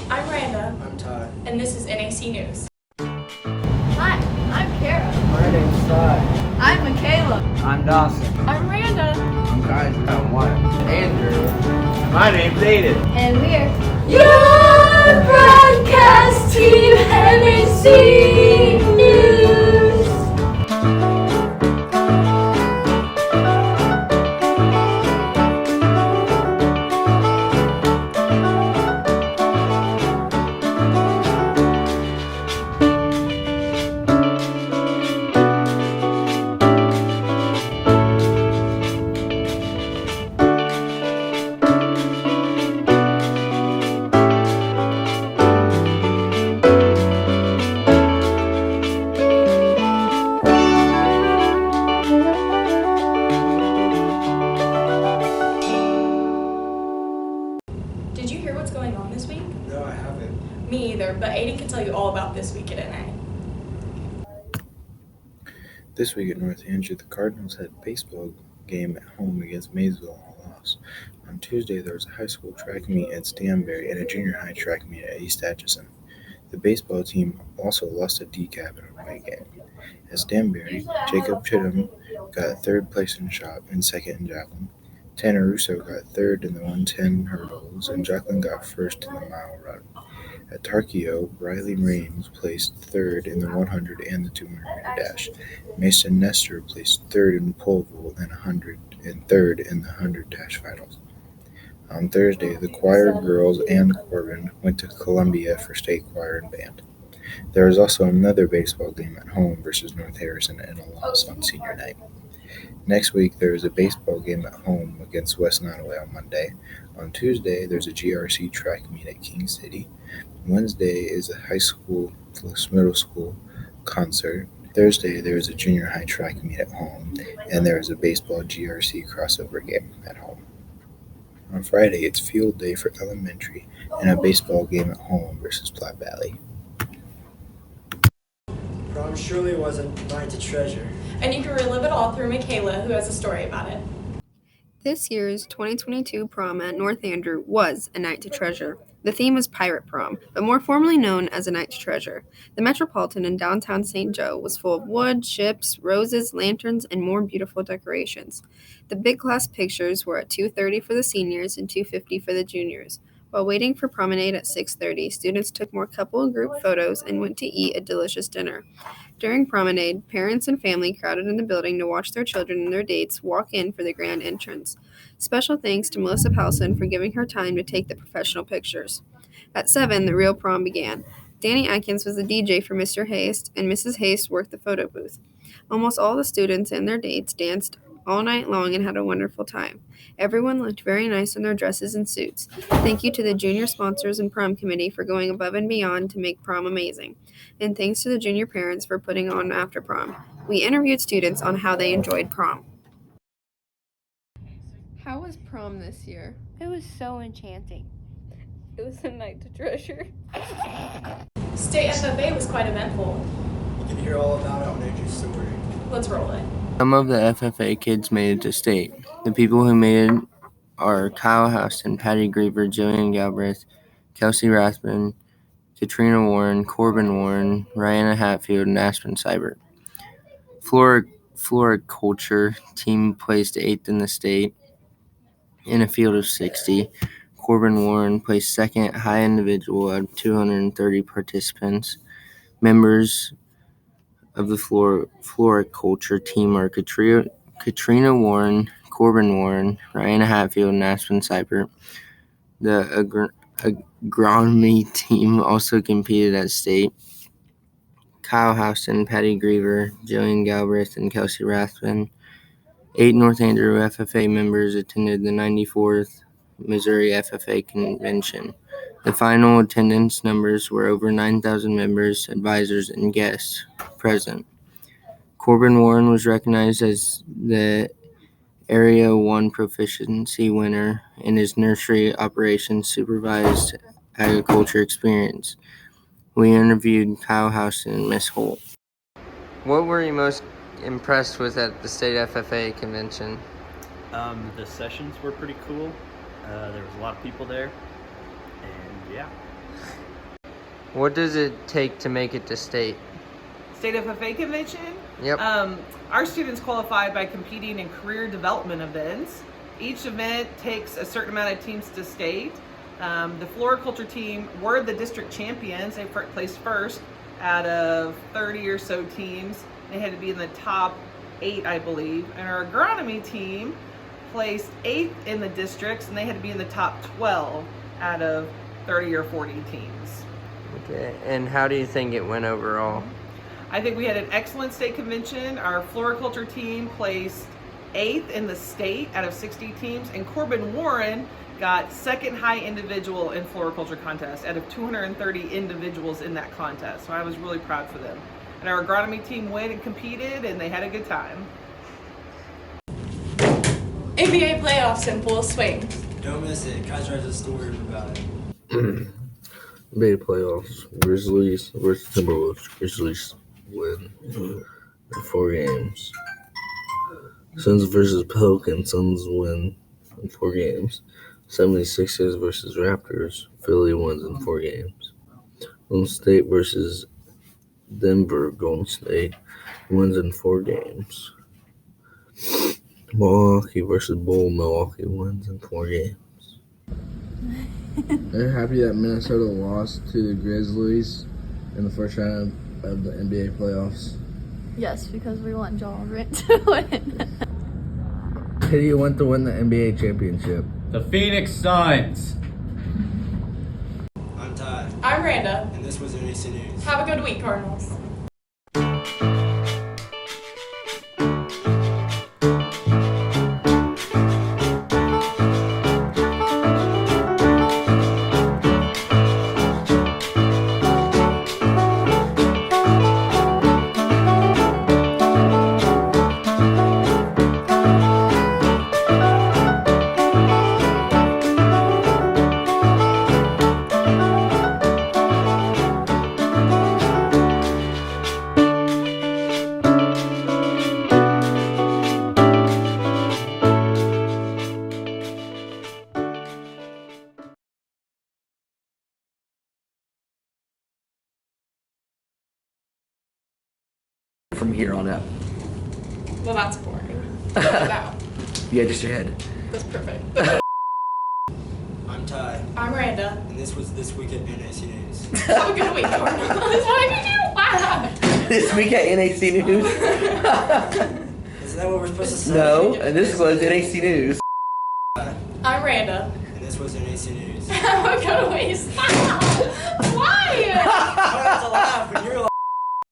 I'm Randa, I'm Ty. and this is NAC News. Hi, I'm Kara. My name's Ty. I'm Michaela. I'm Dawson. I'm Randa. I'm Kaiser. I'm Wyatt. Andrew. My name's Aiden. And we're Your broadcast team, NAC News. Did you hear what's going on this week? No, I haven't. Me either, but Aiden can tell you all about this week at NA. This week at North Andrew, the Cardinals had a baseball game at home against Maysville and lost. On Tuesday, there was a high school track meet at Stanberry and a junior high track meet at East Atchison. The baseball team also lost a decap in a away game. At Stanberry, Jacob Chittum got third place in shot and second in javelin. Tanner Russo got third in the 110 hurdles, and Jacqueline got first in the mile run. At Tarkio, Riley Raines placed third in the 100 and the 200 dash. Mason Nestor placed third in pole vault and 100 and third in the 100 dash finals. On Thursday, the choir girls and Corbin went to Columbia for state choir and band. There was also another baseball game at home versus North Harrison and a loss on senior night. Next week, there is a baseball game at home against West Nottoway on Monday. On Tuesday, there's a GRC track meet at King City. Wednesday is a high school plus middle school concert. Thursday, there is a junior high track meet at home, and there is a baseball GRC crossover game at home. On Friday, it's field day for elementary and a baseball game at home versus Platte Valley. Prom surely was a night to treasure. And you can relive it all through Michaela, who has a story about it. This year's 2022 prom at North Andrew was a night to treasure. The theme was Pirate Prom, but more formally known as a night to treasure. The Metropolitan in downtown St. Joe was full of wood, ships, roses, lanterns, and more beautiful decorations. The big class pictures were at 2:30 for the seniors and 2:50 for the juniors. While waiting for promenade at 6:30, students took more couple and group photos and went to eat a delicious dinner. During promenade, parents and family crowded in the building to watch their children and their dates walk in for the grand entrance. Special thanks to Melissa Powson for giving her time to take the professional pictures. At 7, the real prom began. Danny Atkins was the DJ for Mr. Haste, and Mrs. Haste worked the photo booth. Almost all the students and their dates danced all night long and had a wonderful time. Everyone looked very nice in their dresses and suits. Thank you to the junior sponsors and prom committee for going above and beyond to make prom amazing. And thanks to the junior parents for putting on after prom. We interviewed students on how they enjoyed prom. How was prom this year? It was so enchanting. It was a night to treasure. State FFA was quite eventful. You can hear all about it on Andrew's story. Let's roll it. Some of the FFA kids made it to state. The people who made it are Kyle Houston, Patty Griever, Jillian Galbraith, Kelsey Rathman, Katrina Warren, Corbin Warren, Rihanna Hatfield, and Aspen Seibert. Floriculture team placed 8th in the state in a field of 60. Corbin Warren placed 2nd high individual out of 230 participants. Members of the floriculture team are Katrina Warren, Corbin Warren, Rihanna Hatfield, and Aspen Seibert. The agronomy team also competed at state. Kyle Houston, Patty Griever, Jillian Galbraith, and Kelsey Rathman. 8 North Andrew FFA members attended the 94th Missouri FFA convention. The final attendance numbers were over 9,000 members, advisors, and guests present. Corbin Warren was recognized as the Area 1 proficiency winner in his nursery operations supervised agriculture experience. We interviewed Kyle Houston and Miss Holt. What were you most impressed with at the state FFA convention? The sessions were pretty cool. There was a lot of people there, and yeah. What does it take to make it to state? State FFA convention. Yep. Our students qualify by competing in career development events. Each event takes a certain amount of teams to state. The floriculture team were the district champions. They placed first out of 30 or so teams. They had to be in the top 8, I believe. And our agronomy team placed 8th in the districts, and they had to be in the top 12 out of 30 or 40 teams. Okay. And how do you think it went overall? I think we had an excellent state convention. Our floriculture team placed 8th in the state out of 60 teams, and Corbin Warren got second high individual in floriculture contest out of 230 individuals in that contest. So I was really proud for them. And our agronomy team went and competed, and they had a good time. NBA playoffs in full swing. Don't miss it. Kaiser has a story about it. NBA playoffs. Grizzlies versus Timberwolves. Grizzlies win in 4 games. Suns versus Pelicans. Suns win in 4 games. 76ers versus Raptors. Philly wins in 4 games. Golden State versus Denver. Golden State wins in 4 games. Milwaukee versus Bull. Milwaukee wins in 4 games. Are you happy that Minnesota lost to the Grizzlies in the first round of the NBA playoffs? Yes, because we want Ja Morant to win. Who do you want to win the NBA championship? The Phoenix Suns. I'm Ty, I'm Randa. and this was NAC News. Have a good week, Cardinals. From here on out. Well, that's boring. What about? Yeah, just your head. That's perfect. I'm Ty, I'm Randa. and this was This Week at NAC News. Have a good week, Cardinals. Why did you laugh? This week at NAC News. Isn't that what we're supposed to say? No, and this was NAC News. I'm Randa. And this was NAC News. Have a good week.